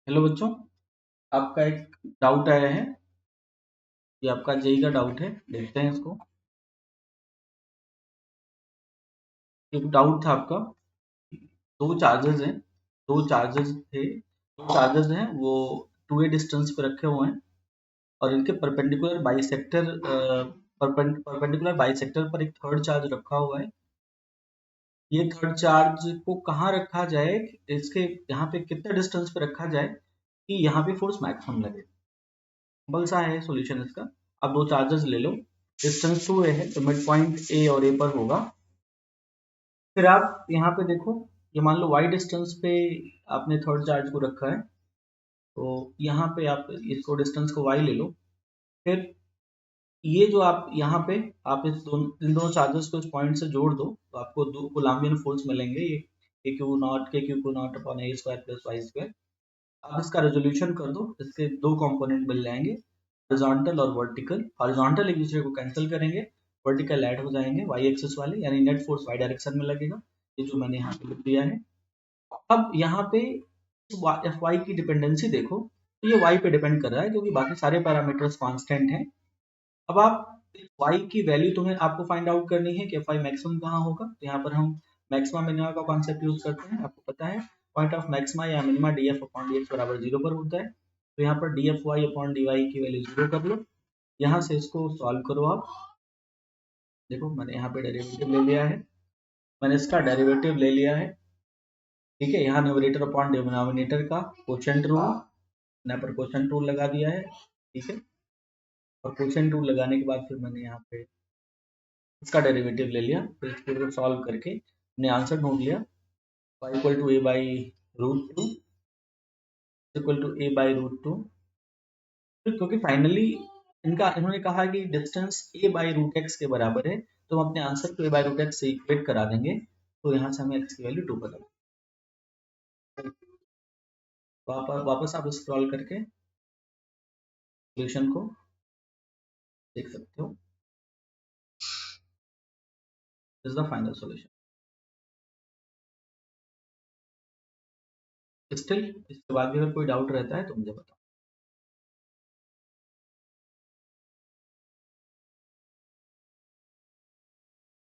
Hello बच्चों, आपका एक डाउट आया है। ये आपका जेई का डाउट है, देखते हैं इसको। एक डाउट था आपका, दो चार्जेस हैं, दो चार्जेस थे, दो चार्जेस हैं वो टू ए डिस्टेंस पे रखे हुए हैं और इनके परपेंडिकुलर बाइसेक्टर पर एक थर्ड चार्ज रखा हुआ है। ये थर्ड चार्ज को कहाँ रखा जाए, इसके यहाँ पे कितना डिस्टेंस पे रखा जाए कि यहाँ पे फोर्स मैक्सिमम लगे। सिंपल सा है सॉल्यूशन इसका। आप दो चार्जेस ले लो, डिस्टेंस टू ए है तो मिड पॉइंट ए और ए पर होगा। फिर आप यहाँ पे देखो, ये मान लो वाई डिस्टेंस पे आपने थर्ड चार्ज को रखा है, तो यहाँ पे आप इसको डिस्टेंस को वाई ले लो। फिर ये जो आप यहाँ पे आप इन दोनों चार्जेस को इस पॉइंट से जोड़ दो तो आपको दो कोलम्बियन फोर्स मिलेंगे, ये k q not upon a square plus y square. आप इसका रेजोल्यूशन कर दो, इसके दो कंपोनेंट मिल जाएंगे, हॉरिजॉन्टल और वर्टिकल। हॉरिजॉन्टल एक दूसरे को कैंसिल करेंगे, वर्टिकल ऐड हो जाएंगे वाई एक्सिस वाले, यानी नेट फोर्स वाई डायरेक्शन में लगेगा, ये जो मैंने यहाँ पे लिख दिया है। अब यहाँ पे एफ वाई की डिपेंडेंसी देखो, तो ये वाई पे डिपेंड कर रहा है क्योंकि बाकी सारे पैरामीटर्स कांस्टेंट हैं। अब आप वाई की वैल्यू तुम्हें आपको फाइंड आउट करनी है कि एफ वाई मैक्सिमम कहाँ होगा, तो यहाँ पर हम मैक्सिमा मिनिमा का कॉन्सेप्ट यूज करते हैं। आपको पता है पॉइंट ऑफ मैक्सिमा या minima D F upon D X बराबर 0 पर होता है, तो यहाँ पर D F Y upon D Y की वैल्यू 0 कर लो। यहाँ से इसको सॉल्व करो आप। देखो मैंने यहाँ पे डेरिवेटिव ले लिया है, मैंने इसका डेरिवेटिव ले लिया है, ठीक है। यहाँ न्यूमरेटर अपॉन डिनोमिनेटर का कोशेंट रूल, यहाँ पर कोशेंट रूल लगा दिया है, ठीक है। और कोशेंट रूल लगाने के बाद फिर मैंने यहाँ पे इसका डेरिवेटिव ले लिया, फिर इसको सॉल्व करके हमने आंसर ढूंढ लिया, y equal to A by root two equal to A by root two. क्योंकि फाइनली इन्होंने कहा कि distance A by root X के बराबर है, तो हम अपने आंसर को ए बाई रूट एक्स से इक्वेट करा देंगे, तो यहाँ से हमें एक्स की वैल्यू 2 पता। वापस आप स्क्रॉल करके सॉल्यूशन को देख सकते हो, this is the final solution. Still इसके बाद भी अगर कोई डाउट रहता है तो मुझे बताओ।